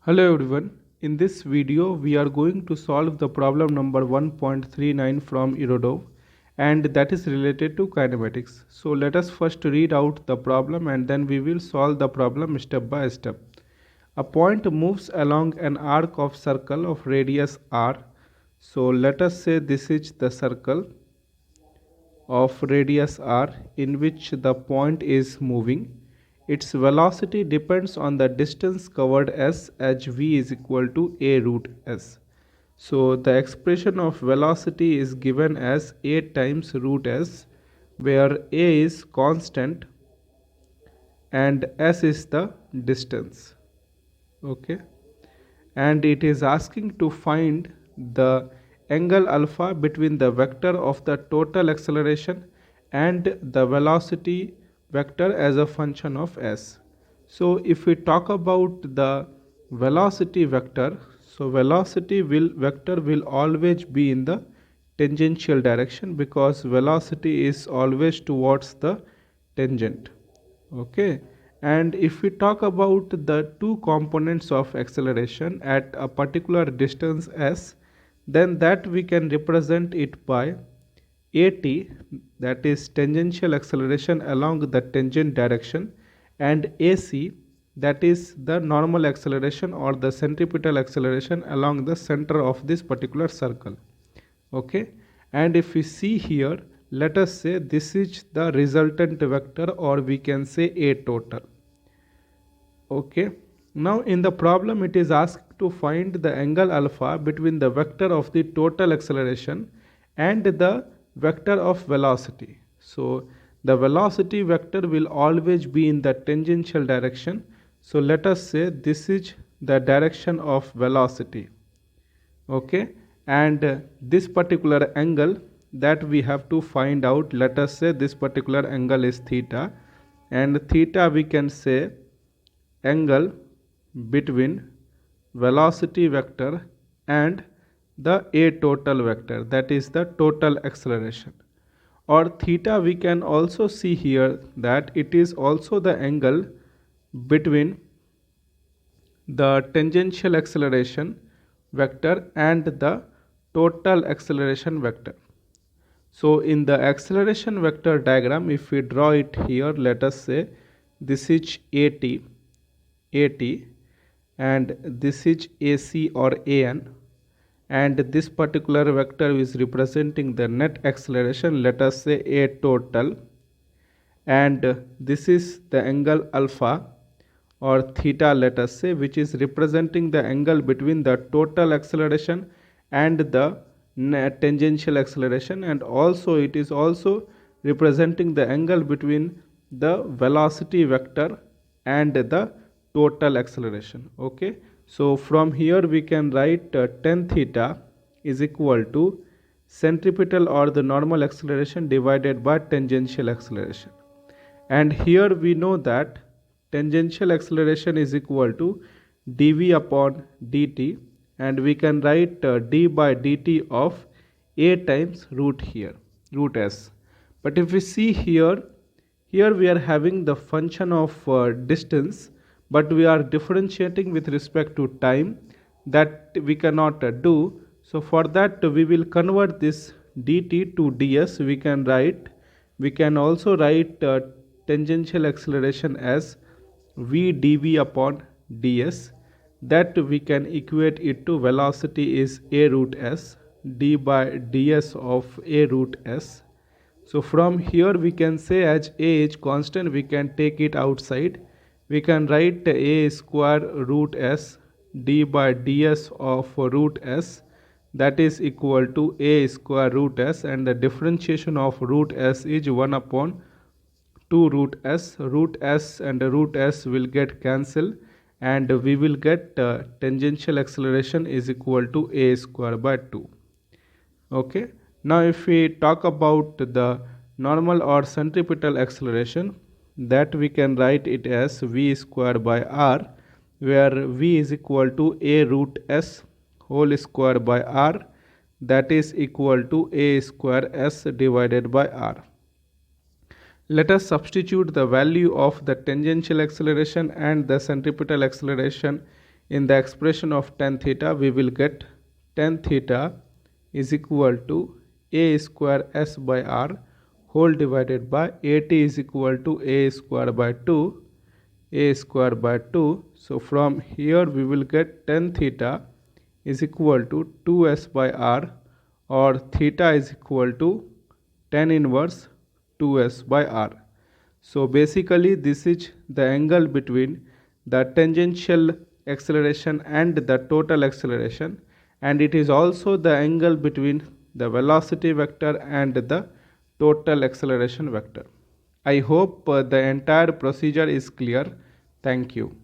Hello everyone. In this video we are going to solve the problem number 1.39 from Irodov, and that is related to kinematics. So let us first read out the problem and then we will solve the problem step by step. A point moves along an arc of circle of radius r. So let us say this is the circle of radius r in which the point is moving. Its velocity depends on the distance covered as v is equal to a root s. So the expression of velocity is given as a times root s, where a is constant and s is the distance. Okay, and it is asking to find the angle alpha between the vector of the total acceleration and the velocity vector as a function of s. So if we talk about the velocity vector, so velocity vector will always be in the tangential direction because velocity is always towards the tangent. Okay, and if we talk about the two components of acceleration at a particular distance s, then that we can represent it by at, that is tangential acceleration along the tangent direction, and ac, that is the normal acceleration or the centripetal acceleration along the center of this particular circle. Okay, and if we see here, let us say this is the resultant vector, or we can say a total. Okay, now in the problem it is asked to find the angle alpha between the vector of the total acceleration and the vector of velocity. So the velocity vector will always be in the tangential direction. So let us say this is the direction of velocity. Okay, and this particular angle that we have to find out, let us say this particular angle is theta, and theta we can say angle between velocity vector and the a total vector, that is the total acceleration. Or theta we can also see here that it is also the angle between the tangential acceleration vector and the total acceleration vector. So in the acceleration vector diagram, if we draw it here, let us say this is at, and this is ac or an, and this particular vector is representing the net acceleration, let us say a total, and this is the angle alpha or theta, let us say, which is representing the angle between the total acceleration and the tangential acceleration, and also it is also representing the angle between the velocity vector and the total acceleration. Okay, so from here we can write tan theta is equal to centripetal or the normal acceleration divided by tangential acceleration. And here we know that tangential acceleration is equal to dv upon dt, and we can write d by dt of a times root s. But if we see here we are having the function of distance, but we are differentiating with respect to time, that we cannot do. So for that we will convert this dt to ds. We can also write tangential acceleration as v dv upon ds, that we can equate it to velocity is a root s, d by ds of a root s. So from here we can say, as a is constant, we can take it outside. We can write a square root s d by ds of root s, that is equal to a square root s, and the differentiation of root s is 1 upon 2 root s. Root s and root s will get cancelled, and we will get tangential acceleration is equal to a square by 2. Okay, now if we talk about the normal or centripetal acceleration, that we can write it as v square by r, where v is equal to a root s whole square by r, that is equal to a square s divided by r. Let us substitute the value of the tangential acceleration and the centripetal acceleration In the expression of tan theta, we will get tan theta is equal to a square s by r whole divided by at is equal to a square by 2 a square by 2. So from here we will get tan theta is equal to 2s by r, or theta is equal to tan inverse 2s by r. So basically this is the angle between the tangential acceleration and the total acceleration, and it is also the angle between the velocity vector and the total acceleration vector. I hope the entire procedure is clear. Thank you.